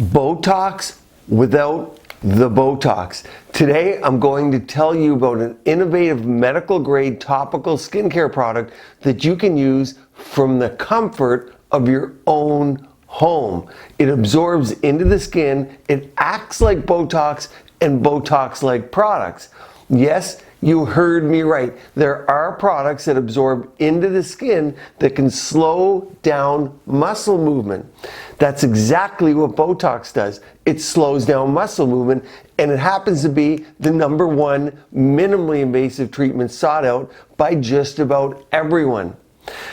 Botox without the Botox. Today I'm going to tell you about an innovative medical grade topical skincare product that you can use from the comfort of your own home. It absorbs into the skin, it acts like Botox and Botox-like products. Yes, you heard me right. There are products that absorb into the skin that can slow down muscle movement. That's exactly what Botox does. It slows down muscle movement, and it happens to be the #1 minimally invasive treatment sought out by just about everyone.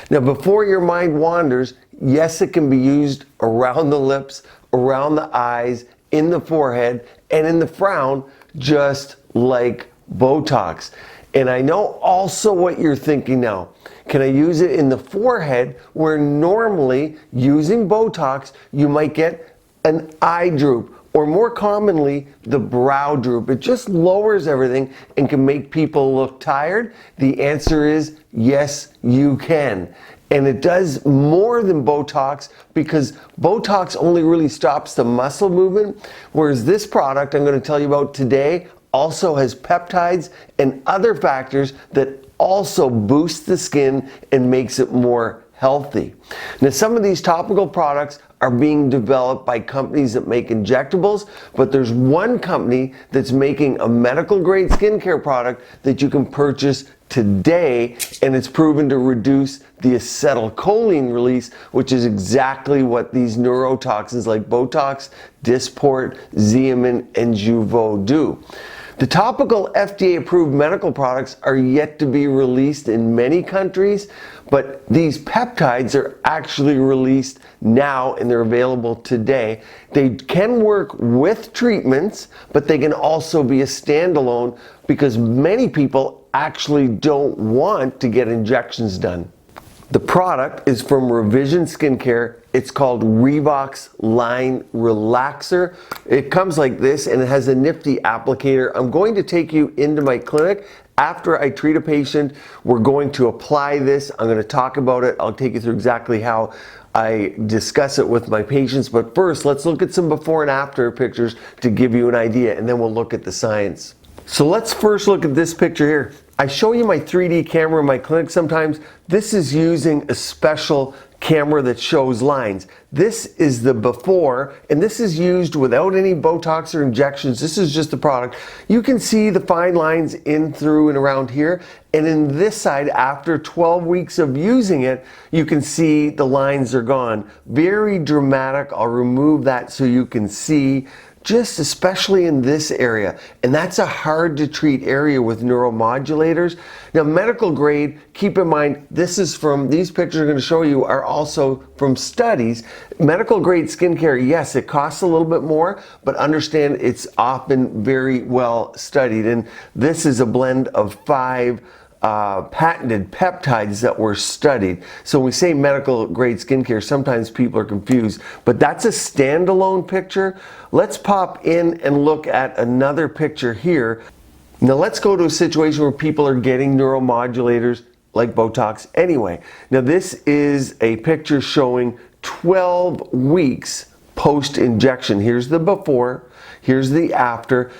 Now, before your mind wanders, yes, it can be used around the lips, around the eyes, in the forehead, and in the frown, just like Botox. And I know also what you're thinking now. Can I use it in the forehead where normally using Botox you might get an eye droop, or more commonly the brow droop? It just lowers everything and can make people look tired. The answer is yes, you can. And it does more than Botox, because Botox only really stops the muscle movement, whereas this product I'm going to tell you about today also has peptides and other factors that also boost the skin and makes it more healthy. Now, some of these topical products are being developed by companies that make injectables, but there's one company that's making a medical grade skincare product that you can purchase today, and it's proven to reduce the acetylcholine release, which is exactly what these neurotoxins like Botox, dysport, xeomin, and jeauveau do. The topical FDA-approved medical products are yet to be released in many countries, but these peptides are actually released now and they're available today. They can work with treatments, but they can also be a standalone because many people actually don't want to get injections done. The product is from Revision Skincare. It's called Revox Line Relaxer. It comes like this and it has a nifty applicator. I'm going to take you into my clinic. After I treat a patient, we're going to apply this. I'm going to talk about it. I'll take you through exactly how I discuss it with my patients. But first, let's look at some before and after pictures to give you an idea, and then we'll look at the science. So let's first look at this picture here. I show you my 3D camera in my clinic sometimes. This is using a special camera that shows lines. This is the before, and this is used without any Botox or injections. This is just the product. You can see the fine lines in, through, and around here. And in this side, after 12 weeks of using it, you can see the lines are gone. Very dramatic. I'll remove that so you can see, just especially in this area. And that's a hard to treat area with neuromodulators. Now, medical grade, keep in mind, this is from, these pictures I'm going to show you are also from studies. Medical grade skincare, yes, it costs a little bit more, but understand it's often very well studied. And this is a blend of 5 patented peptides that were studied. So when we say medical grade skincare, sometimes people are confused, but that's a standalone picture. Let's pop in and look at another picture here. Now let's go to a situation where people are getting neuromodulators like Botox anyway. Now this is a picture showing 12 weeks post-injection. Here's the before, here's the after.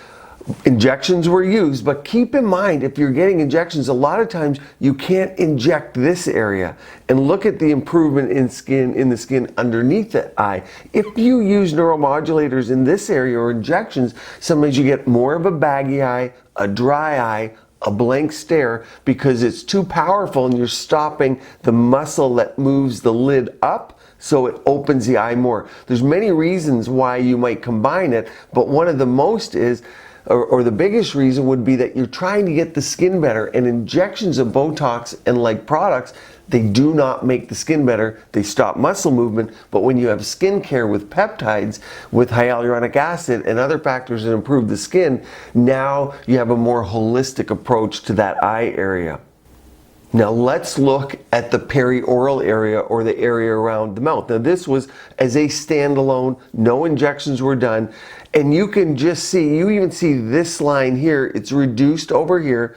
Injections were used, but keep in mind, if you're getting injections, a lot of times you can't inject this area. And look at the improvement in the skin underneath the eye. If you use neuromodulators in this area or injections, sometimes you get more of a baggy eye, a dry eye, a blank stare, because it's too powerful and you're stopping the muscle that moves the lid up, so it opens the eye more. There's many reasons why you might combine it, but one of the most is, or the biggest reason would be that you're trying to get the skin better, and injections of Botox and like products, they do not make the skin better. They stop muscle movement. But when you have skincare with peptides, with hyaluronic acid and other factors that improve the skin, now you have a more holistic approach to that eye area. Now let's look at the perioral area, or the area around the mouth. Now this was as a standalone, no injections were done, and you can just see, you even see this line here, it's reduced over here.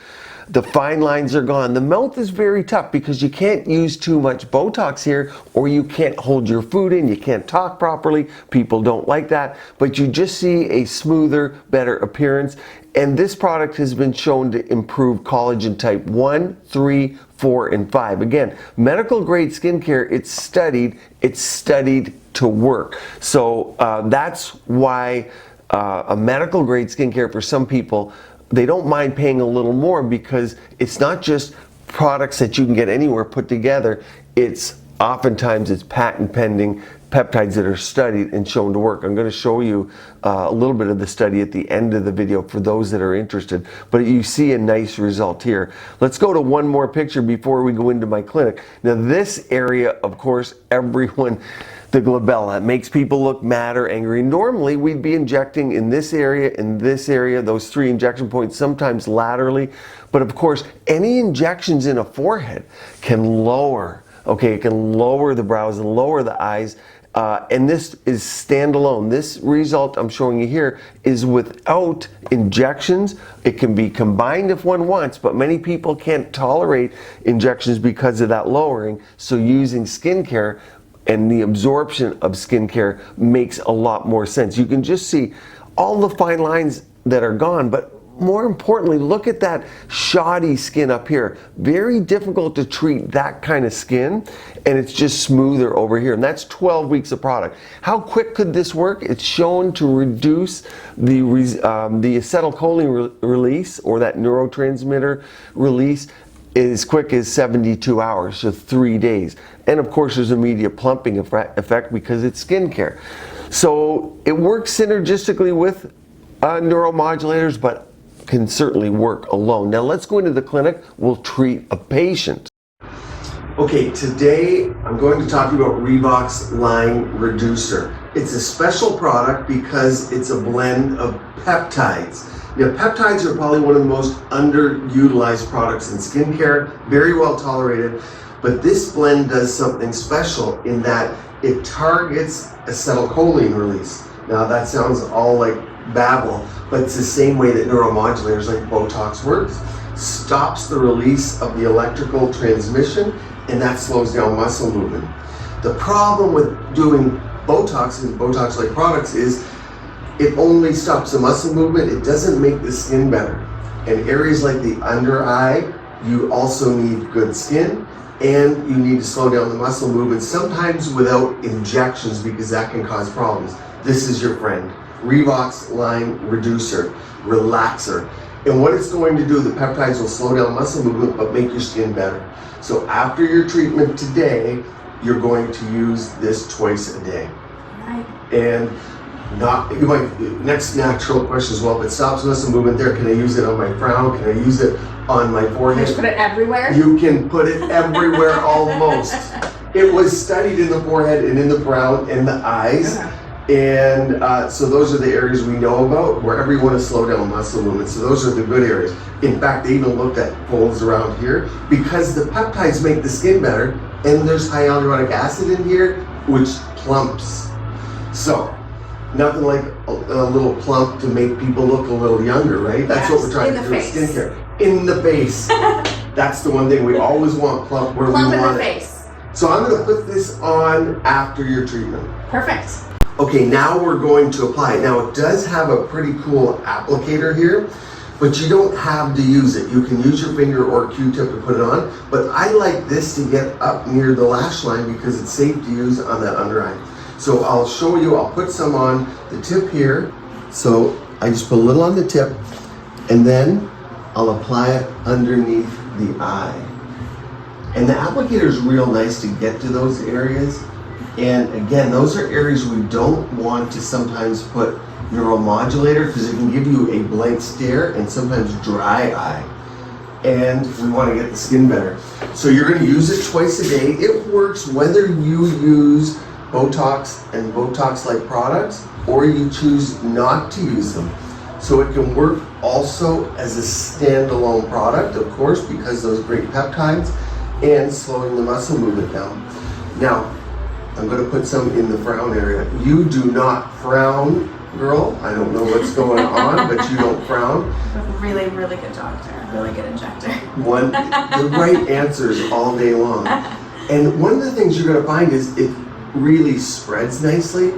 The fine lines are gone. The mouth is very tough because you can't use too much Botox here, or you can't hold your food in, you can't talk properly. People don't like that, but you just see a smoother, better appearance. And this product has been shown to improve collagen type 1, 3, 4, and 5. Again, medical grade skincare, it's studied to work. So that's why a medical grade skincare, for some people, they don't mind paying a little more, because it's not just products that you can get anywhere put together. Oftentimes it's patent pending peptides that are studied and shown to work. I'm going to show you a little bit of the study at the end of the video for those that are interested, but you see a nice result here. Let's go to one more picture before we go into my clinic. Now this area, of course, everyone, the glabella, makes people look mad or angry. Normally we'd be injecting in this area, those 3 injection points, sometimes laterally, but of course any injections in a forehead can lower, it can lower the brows and lower the eyes. And this is standalone. This result I'm showing you here is without injections. It can be combined if one wants, but many people can't tolerate injections because of that lowering. So using skincare and the absorption of skincare makes a lot more sense. You can just see all the fine lines that are gone, but more importantly, look at that shoddy skin up here. Very difficult to treat that kind of skin, and it's just smoother over here. And that's 12 weeks of product. How quick could this work? It's shown to reduce the acetylcholine release, or that neurotransmitter release, as quick as 72 hours, so 3 days. And of course there's immediate plumping effect because it's skincare. So it works synergistically with neuromodulators, but can certainly work alone. Now let's go into the clinic. We'll treat a patient. Okay, today I'm going to talk to you about Revox Line Reducer. It's a special product because it's a blend of peptides. Now, peptides are probably one of the most underutilized products in skincare, very well tolerated, but this blend does something special in that it targets acetylcholine release. Now that sounds all like babble, but it's the same way that neuromodulators like Botox works. Stops the release of the electrical transmission, and that slows down muscle movement. The problem with doing Botox and Botox-like products is it only stops the muscle movement. It doesn't make the skin better. In areas like the under eye, you also need good skin, and you need to slow down the muscle movement, sometimes without injections, because that can cause problems. This is your friend, Revox Line Reducer, Relaxer. And what it's going to do, the peptides will slow down muscle movement but make your skin better. So after your treatment today, you're going to use this twice a day. Right. And you might, next natural question as well, but stops muscle movement there. Can I use it on my frown? Can I use it on my forehead? Just put it everywhere? You can put it everywhere almost. It was studied in the forehead and in the brow and the eyes. And so those are the areas we know about, wherever you want to slow down muscle movement. So those are the good areas. In fact, they even looked at folds around here because the peptides make the skin better, and there's hyaluronic acid in here, which plumps. So nothing like a little plump to make people look a little younger, right? That's what we're trying to do with skincare. In the face. That's the one thing we always want, plump where we want it. Plump in the face. So I'm going to put this on after your treatment. Perfect. Okay, now we're going to apply it. Now it does have a pretty cool applicator here, but you don't have to use it. You can use your finger or Q-tip to put it on, but I like this to get up near the lash line because it's safe to use on that under eye. So I'll show you, I'll put some on the tip here. So I just put a little on the tip, and then I'll apply it underneath the eye. And the applicator is real nice to get to those areas. And again, those are areas we don't want to sometimes put neuromodulator because it can give you a blank stare and sometimes dry eye. And we want to get the skin better. So you're going to use it twice a day. It works whether you use Botox and Botox-like products or you choose not to use them. So it can work also as a standalone product, of course, because those great peptides and slowing the muscle movement down. Now, I'm going to put some in the frown area. You do not frown girl. I don't know what's going on, but you don't frown. Really, really good doctor. Really good injector. The right answers all day long. And one of the things you're going to find is it really spreads nicely.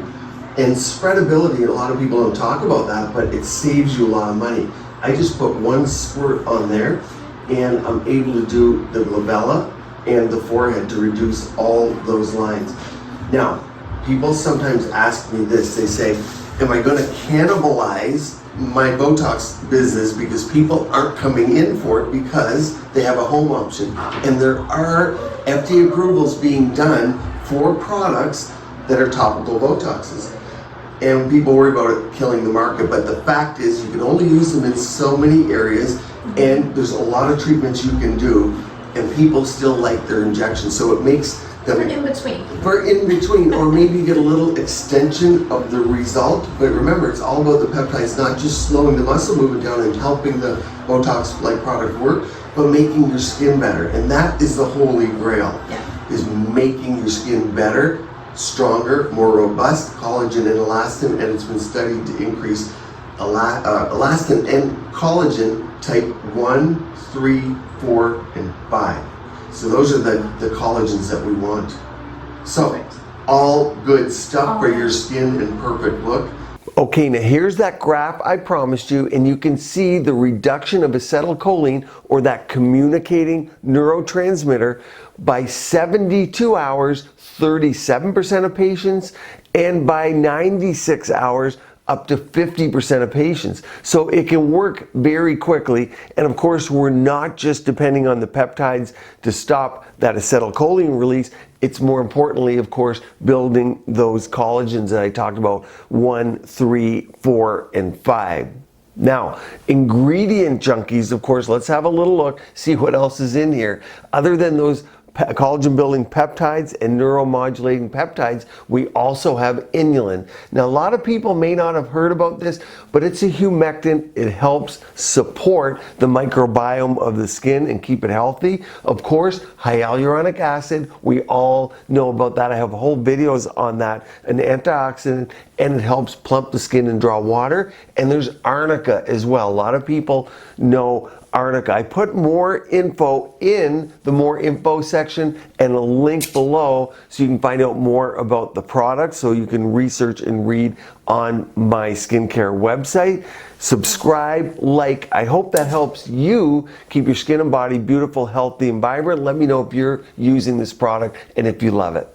And spreadability, a lot of people don't talk about that, but it saves you a lot of money. I just put one squirt on there, and I'm able to do the glabella and the forehead to reduce all those lines. Now, people sometimes ask me this. They say, am I going to cannibalize my Botox business because people aren't coming in for it because they have a home option? And there are FDA approvals being done for products that are topical Botoxes. And people worry about it killing the market, but the fact is you can only use them in so many areas, and there's a lot of treatments you can do, and people still like their injections, so it makes them for in between, or maybe you get a little extension of the result. But remember, it's all about the peptides, not just slowing the muscle movement down and helping the Botox-like product work, but making your skin better. And that is the holy grail, is making your skin better, stronger, more robust, collagen and elastin, and it's been studied to increase elastin and collagen type 1, 3, 4, and 5. So those are the collagens that we want. So, all good stuff for your skin and perfect look. Okay, now here's that graph I promised you, and you can see the reduction of acetylcholine, or that communicating neurotransmitter, by 72 hours, 37% of patients, and by 96 hours, up to 50% of patients. So it can work very quickly. And of course, we're not just depending on the peptides to stop that acetylcholine release. It's more importantly, of course, building those collagens that I talked about, 1, 3, 4, and 5. Now, ingredient junkies, of course, let's have a little look, see what else is in here. Other than those collagen building peptides and neuromodulating peptides, we also have inulin. Now, a lot of people may not have heard about this, but it's a humectant. It helps support the microbiome of the skin and keep it healthy. Of course, hyaluronic acid, we all know about that. I have whole videos on that, an antioxidant, and it helps plump the skin and draw water. And there's arnica as well. A lot of people know arnica. I put more info in the more info section and a link below so you can find out more about the product, so you can research and read on my skincare website. Subscribe, like. I hope that helps you keep your skin and body beautiful, healthy, and vibrant. Let me know if you're using this product and if you love it.